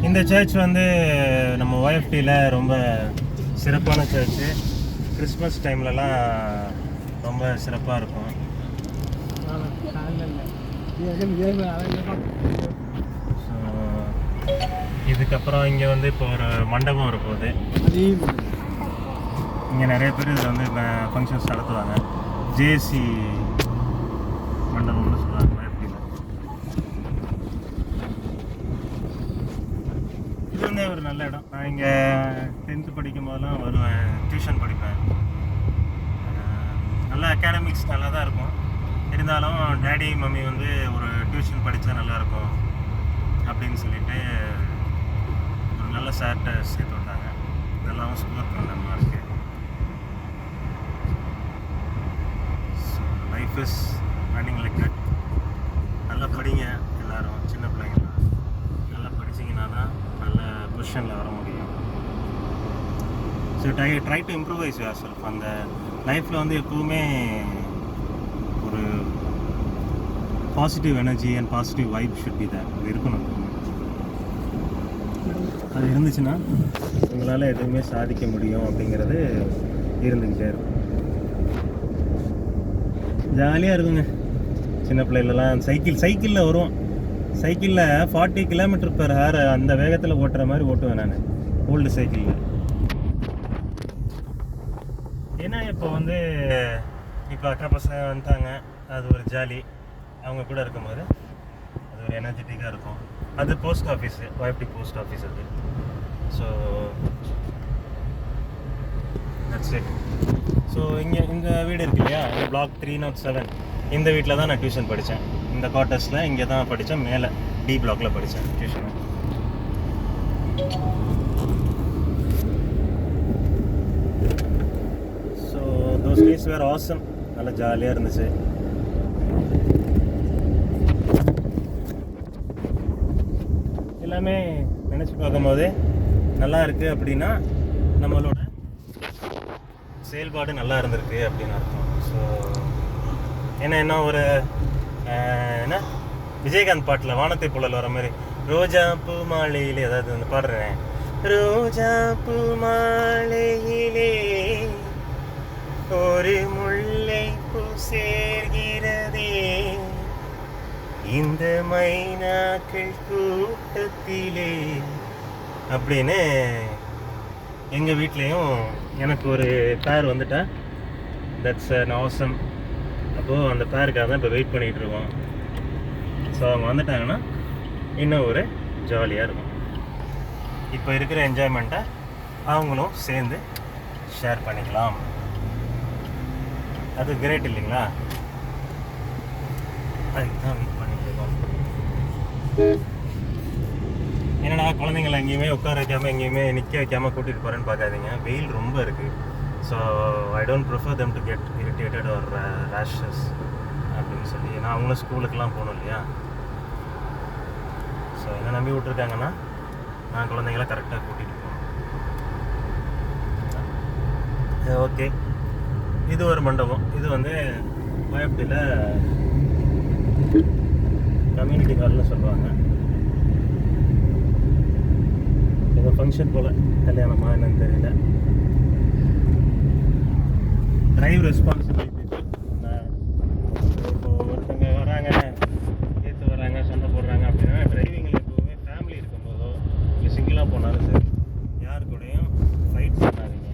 இந்த சர்ச் வந்து நம்ம OFTயில் ரொம்ப சிறப்பான சர்ச்சு. கிறிஸ்மஸ் டைம்லலாம் ரொம்ப சிறப்பாக இருக்கும். இதுக்கப்புறம் இங்கே வந்து இப்போ ஒரு மண்டபம் வரப்போகுது. இங்கே நிறைய பேர் இதில் வந்து ஃபங்க்ஷன்ஸ் நடத்துவாங்க. ஜேசி மண்டபம்னு சொல்லுவாங்க OFTயில். இது வந்து ஒரு நல்ல இடம். நான் இங்கே 10th படிக்கும் போதெல்லாம் வருவேன், டியூஷன் படிப்பேன். நல்ல அகாடமிக்ஸ் நல்லா தான் இருக்கும். இருந்தாலும் டேடி மம்மி வந்து ஒரு டியூஷன் படித்தா நல்லாயிருக்கும் அப்படின்னு சொல்லிட்டு ஒரு நல்ல சார்கிட்ட சேர்த்து விட்டாங்க. இதெல்லாம் ஸ்கோர் பண்ண mark. So life is running like that. நல்லா படிங்க எல்லோரும், சின்ன பிள்ளைங்களாம் நல்லா படிச்சிங்கன்னா தான் நல்ல பொசிஷனில் வர முடியும். So try to improvise yourself. அந்த லைஃப்பில் வந்து எப்போவுமே ஒரு positive energy and positive vibe should be there. அது இருக்கணும். அது இருந்துச்சுன்னா உங்களால் எதுவுமே சாதிக்க முடியும் அப்படிங்கிறது இருந்துக்கிட்டே இருக்கும். ஜாலியாக இருக்குங்க. சின்ன பிள்ளைகளெலாம் சைக்கிளில் வருவோம். சைக்கிளில் 40 km/h அந்த வேகத்தில் ஓட்டுற மாதிரி ஓட்டுவேன் நான், ஓல்டு சைக்கிளில். ஏன்னா இப்போ வந்து இப்போ அக்கா பசங்க வந்துட்டாங்க, அது ஒரு ஜாலி. அவங்க கூட இருக்கும்போது அது ஒரு எனர்ஜெட்டிக்காக இருக்கும். அது post office, OFT post office அது. So that's it. ஸோ இங்கே இந்த வீடு இருக்கு இல்லையா, பிளாக் 307, இந்த வீட்டில் தான் நான் டியூஷன் படித்தேன். இந்த குவார்ட்டர்ஸில் இங்கே தான் படித்தேன். மேலே D பிளாக்ல படித்தேன் tuition. So those days were awesome. நல்லா ஜாலியாக இருந்துச்சு. எல்லாமே நினச்சி பார்க்கும்போது நல்லா இருக்குது அப்படின்னா நம்மளோட செயல்பாடு நல்லா இருந்திருக்கு அப்படின்னு அர்த்தம். ஸோ என்ன ஒரு என்ன விஜயகாந்த் பாட்டில் வானத்தை புழல் வர மாதிரி ரோஜா பூ மாலையிலே, அதாவது வந்து பாடுறேன், ரோஜா பூ மாலையிலே ஒரு முல்லை பூ சேர்கிறதே, இந்த மைனாக்கள் கூட்டத்திலே அப்படின்னு எங்கள் வீட்லேயும் எனக்கு ஒரு பேர் வந்துட்டா தட்ஸ் அன் ஆசம். அப்போது அந்த பேருக்காக தான் இப்போ வெயிட் பண்ணிகிட்டு இருக்கோம். ஸோ அவங்க வந்துட்டாங்கன்னா இன்னும் ஒரு ஜாலியாக இருக்கும். இப்போ இருக்கிற என்ஜாய்மெண்ட்டை அவங்களும் சேர்ந்து ஷேர் பண்ணிக்கலாம். அது கிரேட் இல்லைங்களா? அதுக்கு தான் வெயிட் பண்ணிட்டு இருக்கோம். என்னடா குழந்தைங்களை எங்கேயுமே உட்கார வைக்காமல் எங்கேயுமே நிற்க வைக்காமல் கூட்டிகிட்டு போகிறேன்னு பார்க்காதீங்க. வெயில் ரொம்ப இருக்குது. So I don't prefer them to get irritated or rashes அப்படின்னு சொல்லி. நான் அவங்களும் ஸ்கூலுக்கெலாம் போகணும் இல்லையா? ஸோ என்ன நம்பி விட்டுருக்காங்கன்னா நான் குழந்தைங்கள கரெக்டாக கூட்டிகிட்டு போகணும். ஓகே, இது ஒரு மண்டபம். இது வந்து OFTயில் கம்யூனிட்டி ஹால்னு சொல்லுவாங்க. ஏதோ ஃபங்க்ஷன் போல், கல்யாணமா என்னன்னு தெரியல. Drive responsibility. இப்போ ஒருத்தங்க வராங்க, ஏற்று வராங்க, சண்டை போடுறாங்க அப்படின்னா டிரைவிங்கில் எப்போவுமே ஃபேமிலி இருக்கும்போதோ இல்லை சிங்கிளாக போனாலும் சரி, யார் கூடயும் ஃபைட் பண்ணாதீங்க.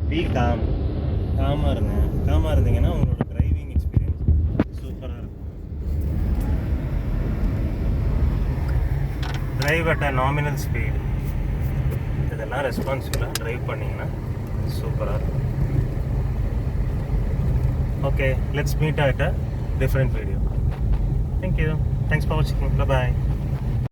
பி காமாக இருங்க. காமாக இருந்தீங்கன்னா உங்களோட டிரைவிங் எக்ஸ்பீரியன்ஸ் சூப்பராக இருக்கும். Drive at a nominal speed, இதெல்லாம் ரெஸ்பான்சிபிளாக ட்ரைவ் பண்ணிங்கன்னா சூப்பராக இருக்கும். Okay, let's meet at a different video. Thank you. Thanks for watching. Bye-bye.